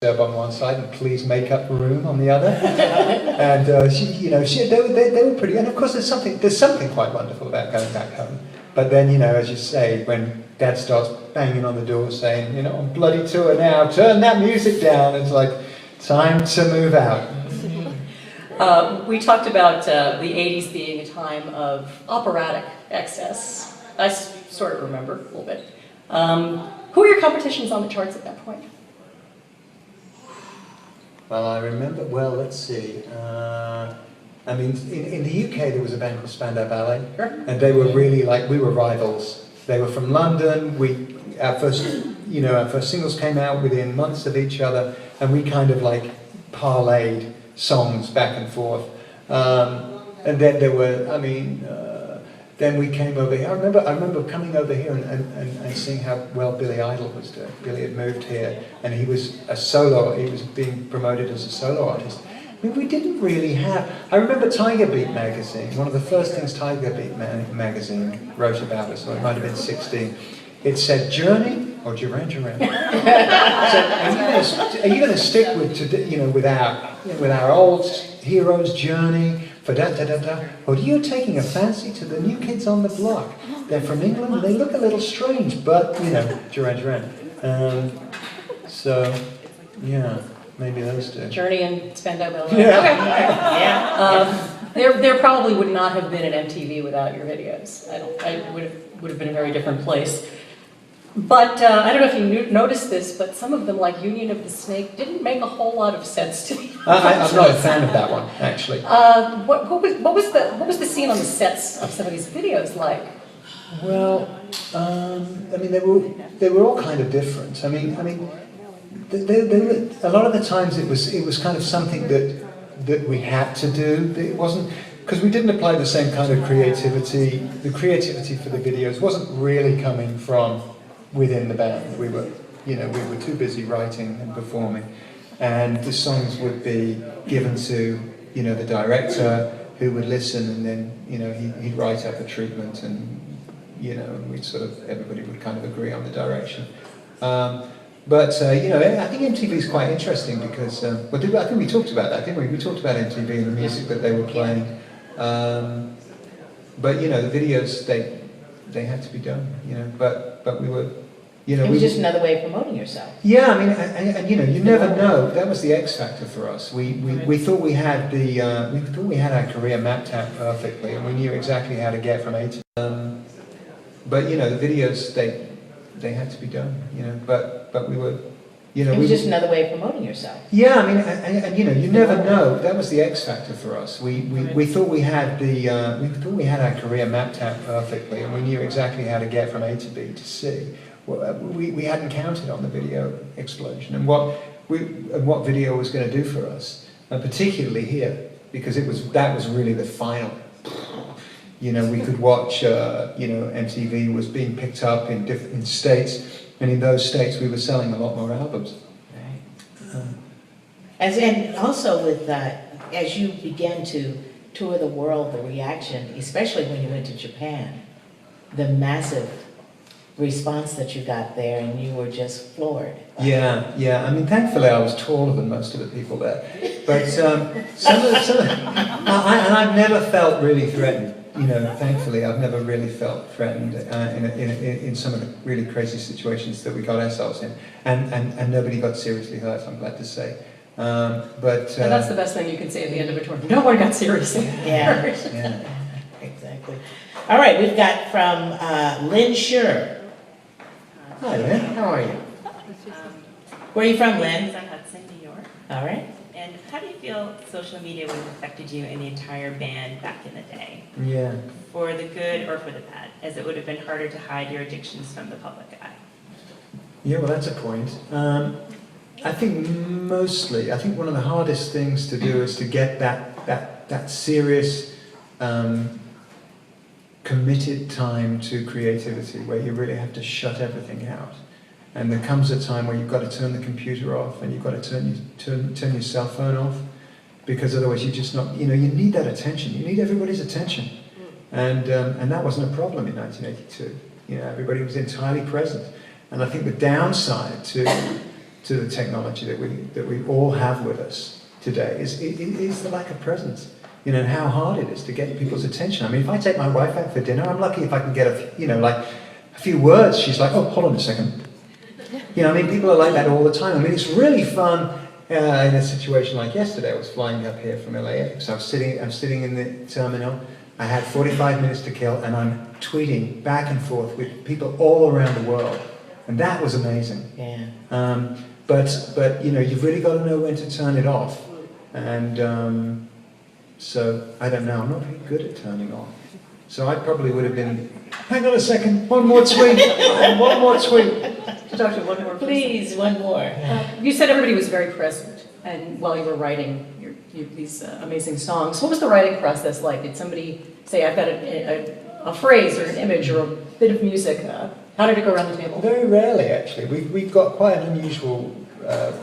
on one side and Please Make Up Room on the other, and they were pretty. And of course, there's something quite wonderful about going back home. But then, as you say, when Dad starts banging on the door saying, on bloody tour now, turn that music down, it's like time to move out. We talked about the 80s being a time of operatic excess. I sort of remember a little bit. Who were your competitions on the charts at that point? Well, I remember, let's see. In the UK there was a band called Spandau Ballet, Sure. and they were really we were rivals. They were from London. Our first singles came out within months of each other, and we kind of parlayed songs back and forth. And then there were, then we came over here. I remember coming over here and seeing how well Billy Idol was doing. Billy had moved here, and he was a solo. He was being promoted as a solo artist. We didn't really have. I remember Tiger Beat magazine. One of the first things Tiger Beat magazine wrote about us, or it might have been 16. It said Journey or Duran Duran. So are you going to stick with our old heroes' Journey? Or are you taking a fancy to the new kids on the block? They're from England and they look a little strange, but Duran Duran. So yeah, maybe those two. Journey and Spandau Ballet. Yeah. Okay. There probably would not have been an MTV without your videos. I would have been a very different place. But I don't know if you noticed this, but some of them, like Union of the Snake, didn't make a whole lot of sense to me. I'm not a fan of that one, actually. What was the scene on the sets of some of these videos like? Well, they were all kind of different. A lot of the times it was kind of something that we had to do. It wasn't, because we didn't apply the same kind of creativity. The creativity for the videos wasn't really coming from within the band. We were too busy writing and performing, and the songs would be given to the director, who would listen, and then he'd write up a treatment, and we'd everybody would kind of agree on the direction. But I think MTV is quite interesting because I think we talked about that, didn't we? We talked about MTV and the music that they were playing. But the videos they had to be done, but we were, it was just another way of promoting yourself. Yeah, and you never know. That was the X factor for us. We thought we had our career mapped out perfectly, and we knew exactly how to get from A to. But the videos they had to be done, but we were. It was just another way of promoting yourself. Yeah, and you never know. That was the X factor for us. We thought we had our career mapped out perfectly, and we knew exactly how to get from A to B to C. We hadn't counted on the video explosion and what video was going to do for us, and particularly here, because that was really the final. We could watch. MTV was being picked up in states. And in those states, we were selling a lot more albums. Right. And also with that, as you began to tour the world, the reaction, especially when you went to Japan, the massive response that you got there, and you were just floored. Yeah. Thankfully, I was taller than most of the people there. But and I've never felt really threatened. Thankfully, I've never really felt threatened in some of the really crazy situations that we got ourselves in, and nobody got seriously hurt, I'm glad to say. And that's the best thing you can say at the end of a tour. No one got seriously hurt. Yeah, exactly. All right, we've got from Lynn Scher. Hi, Lynn. How are you? Where are you from, Lynn? I'm Hudson, New York. All right. And how do you feel social media would have affected you and the entire band back in the day? Yeah. For the good or for the bad, as it would have been harder to hide your addictions from the public eye? Yeah, well, that's a point. I think one of the hardest things to do is to get that serious, committed time to creativity, where you really have to shut everything out. And there comes a time where you've got to turn the computer off, and you've got to turn your cell phone off, because otherwise you're just not. You need that attention. You need everybody's attention, and that wasn't a problem in 1982. Everybody was entirely present. And I think the downside to the technology that we all have with us today is the lack of presence. You know, and how hard it is to get people's attention. I mean, if I take my wife out for dinner, I'm lucky if I can get a few words. She's like, oh, hold on a second. You know, I mean, people are like that all the time. I mean, it's really fun in a situation like yesterday. I was flying up here from LAX. I'm sitting in the terminal. I had 45 minutes to kill, and I'm tweeting back and forth with people all around the world. And that was amazing. Yeah. But you know, you've really got to know when to turn it off. And so, I don't know, I'm not very good at turning off. So I probably would have been, hang on a second, one more tweet, one more tweet. Dr. one more, Please, one more. You said everybody was very present, and while you were writing these amazing songs, what was the writing process like? Did somebody say, I've got a phrase or an image or a bit of music? How did it go around the table? Very rarely, actually. We've got quite an unusual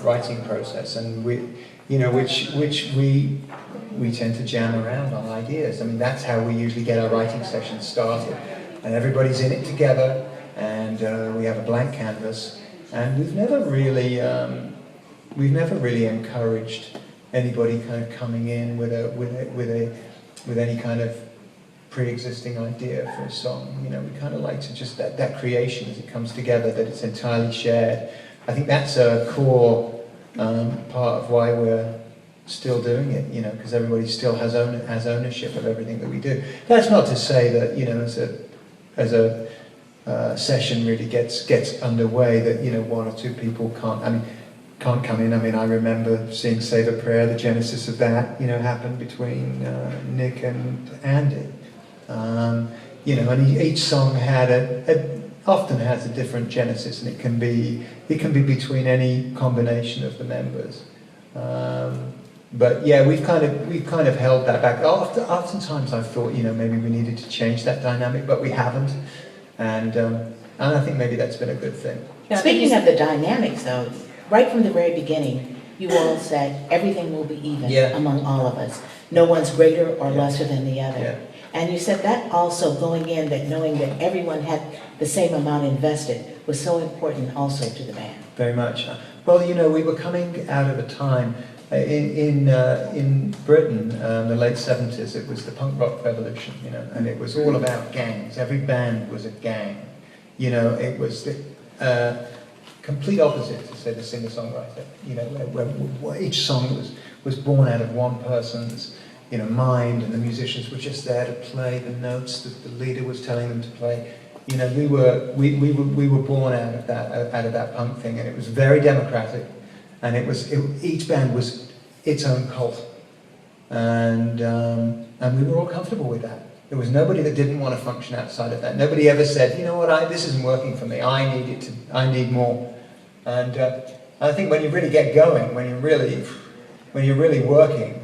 writing process, and which we tend to jam around on ideas. I mean, that's how we usually get our writing sessions started, and everybody's in it together, and we have a blank canvas, and we've never really encouraged anybody kind of coming in with any kind of pre-existing idea for a song. You know, we kind of like to just that creation as it comes together, that it's entirely shared. I think that's a core part of why we're still doing it, you know, because everybody still has ownership of everything that we do. That's not to say that, you know, as a session really gets underway, that, you know, one or two people can't come in. I mean, I remember seeing Save a Prayer, the genesis of that, you know, happened between Nick and Andy. You know, and each song often has a different genesis, and it can be between any combination of the members. But yeah, we've kind of held that back. Oftentimes I've thought, you know, maybe we needed to change that dynamic, but we haven't, and I think maybe that's been a good thing. Speaking of the dynamics, though, right from the very beginning, you all said everything will be even among all of us. No one's greater or lesser than the other. Yeah. And you said that also going in, that knowing that everyone had the same amount invested was so important also to the band. Very much. Well, you know, we were coming out of a time in Britain, the late 70s. It was the punk rock revolution, you know, and it was all about gangs. Every band was a gang. You know, it was the complete opposite to, say, the singer-songwriter. You know, where each song was born out of one person's, you know, mind, and the musicians were just there to play the notes that the leader was telling them to play. You know, we were born out of that punk thing, and it was very democratic, and each band was its own cult, and we were all comfortable with that. There was nobody that didn't want to function outside of that. Nobody ever said, you know what, this isn't working for me. I need more. And I think when you really get going, when you're really working,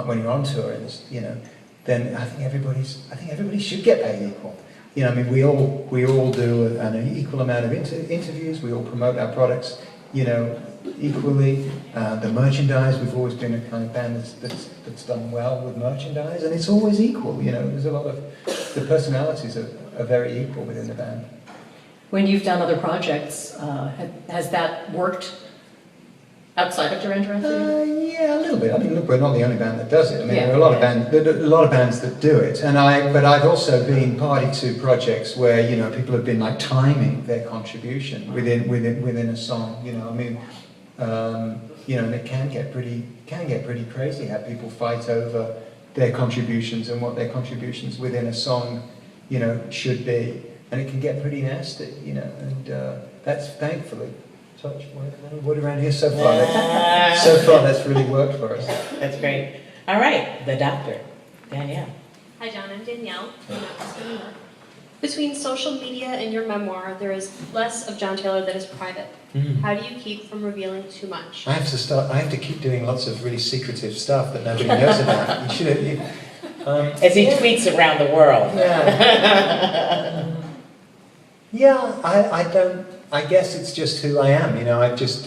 when you're on tour, you know, then I think everybody should get paid equal. You know, I mean, we all do an equal amount of interviews. We all promote our products, you know, equally. The merchandise, we've always been a kind of band that's done well with merchandise, and it's always equal. You know, there's a lot of the personalities are very equal within the band. When you've done other projects, has that worked outside of Duran Duran for you? Yeah, a little bit. I mean, look, we're not the only band that does it. I mean, there are a lot of bands that do it, but I've also been party to projects where, you know, people have been like timing their contribution within a song. You know, I mean, you know, and it can get pretty crazy how people fight over their contributions and what their contributions within a song, you know, should be, and it can get pretty nasty, you know, and that's thankfully. Touch wood around here so far. So far, that's really worked for us. That's great. All right, the doctor, Danielle. Hi, John. I'm Danielle from Memphis, New York. Between social media and your memoir, there is less of John Taylor that is private. How do you keep from revealing too much? I have to keep doing lots of really secretive stuff that nobody knows about. You should have. As he tweets around the world. Yeah. Yeah, I don't. I guess it's just who I am, you know. I'm just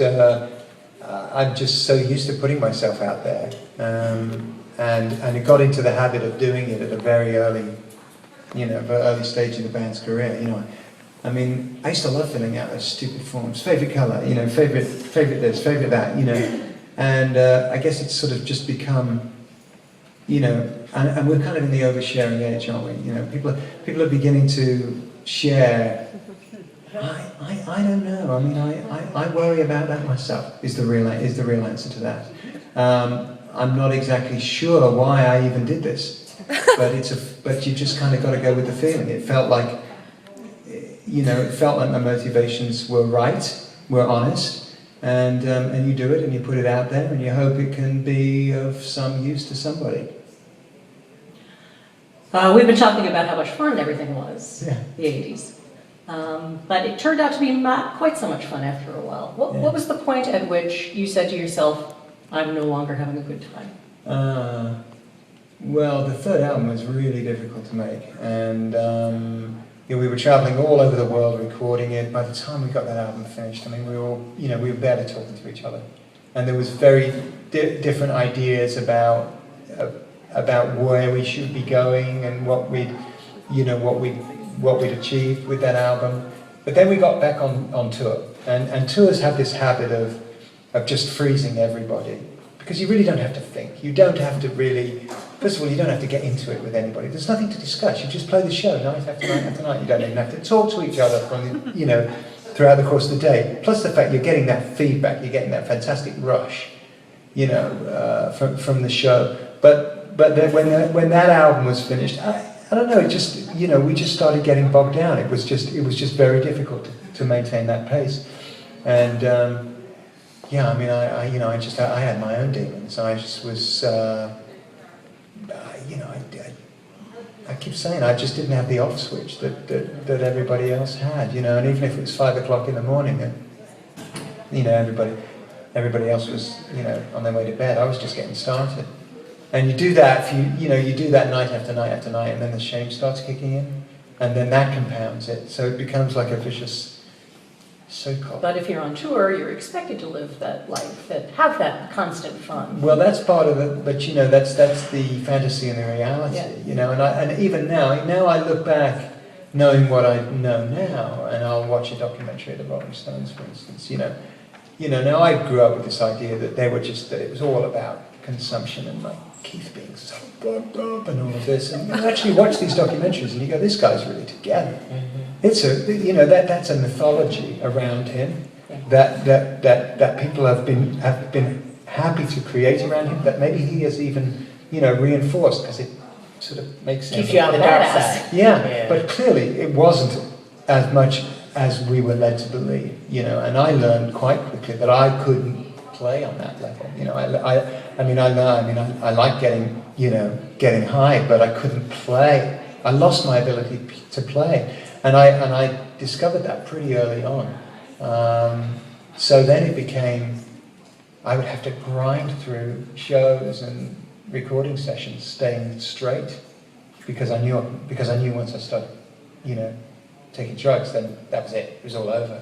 so used to putting myself out there, and it got into the habit of doing it at a very early stage of the band's career. You know, I mean, I used to love filling out those stupid forms. Favorite color, you know, favorite this, favorite that, you know. And I guess it's sort of just become, you know, and we're kind of in the oversharing age, aren't we? You know, people are beginning to share. I don't know. I mean, I worry about that myself. Is the real answer to that. I'm not exactly sure why I even did this, but you just kind of got to go with the feeling. It felt like, you know, it felt like my motivations were right, were honest, and you do it and you put it out there and you hope it can be of some use to somebody. We've been talking about how much fun everything was, Yeah. the 80s. But it turned out to be not quite so much fun after a while. What was the point at which you said to yourself, I'm no longer having a good time? Well, the third album was really difficult to make, and you know, we were traveling all over the world recording it. By the time we got that album finished, I mean, we were barely talking to each other, and there was very different ideas about where we should be going and what we'd achieved with that album. But then we got back on tour, and tours have this habit of just freezing everybody, because you really don't have to think. You don't have to really, first of all, you don't have to get into it with anybody. There's nothing to discuss. You just play the show night after night after night. You don't even have to talk to each other from, you know, throughout the course of the day. Plus the fact you're getting that feedback, you're getting that fantastic rush, you know, from the show. But then when that album was finished, I don't know, it just, you know, we just started getting bogged down. It was just very difficult to maintain that pace. And yeah, I mean, I had my own demons. I just was, you know, I keep saying I just didn't have the off switch that everybody else had, you know. And even if it was 5 o'clock in the morning, and you know, everybody else was, you know, on their way to bed, I was just getting started. And you do that, you do that night after night after night, and then the shame starts kicking in, and then that compounds it. So it becomes like a vicious circle. But if you're on tour, you're expected to live that life, that have that constant fun. Well, that's part of it, but you know, that's the fantasy and the reality. Yeah. You know, and even now I look back, knowing what I know now, and I'll watch a documentary of the Rolling Stones, for instance. You know, now I grew up with this idea that that it was all about consumption and like Keith being so bugged up and all of this, and you actually watch these documentaries and you go, this guy's really together. It's that's a mythology around him that people have been happy to create around him, that maybe he has even reinforced, because it sort of makes sense. Keeps you on the dark side. Yeah, but clearly it wasn't as much as we were led to believe, and I learned quite quickly that I couldn't play on that level. I like getting high, but I couldn't play. I lost my ability to play, and I discovered that pretty early on. So then it became, I would have to grind through shows and recording sessions, staying straight, because I knew once I started, taking drugs, then that was it. It was all over,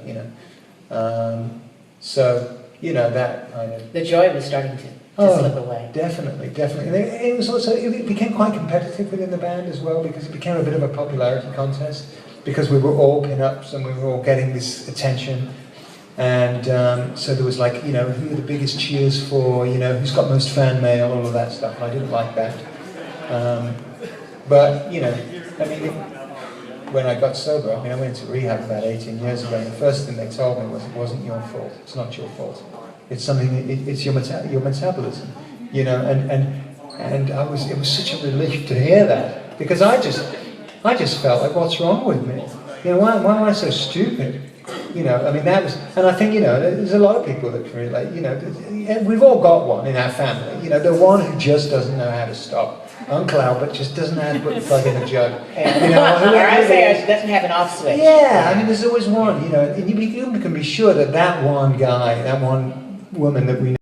that kind of... The joy was starting to slip away. Definitely. And it was also, it became quite competitive within the band as well, because it became a bit of a popularity contest, because we were all pin-ups and we were all getting this attention. And so there was who are the biggest cheers for, who's got most fan mail, all of that stuff, and I didn't like that. When I got sober, I went to rehab about 18 years ago, and the first thing they told me was, it wasn't your fault, it's not your fault. It's something, it's your metabolism, and it was such a relief to hear that, because I just felt like, what's wrong with me? Why am I so stupid? That was, and I think, there's a lot of people that can relate, we've all got one in our family, the one who just doesn't know how to stop. Uncle Albert just doesn't know how to put the plug in a jug. Or I say doesn't have an off switch. Yeah, there's always one, and you can be sure that one guy, that one woman that we